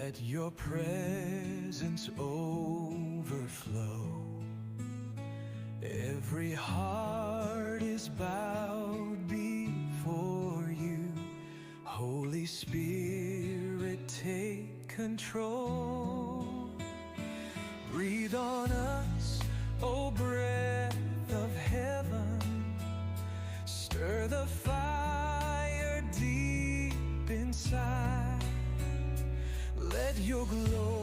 Let your presence overflow. Every heart is bowed before you. Holy Spirit, take control. Breathe on us, O breath of heaven. Stir the fire deep inside. Let your glory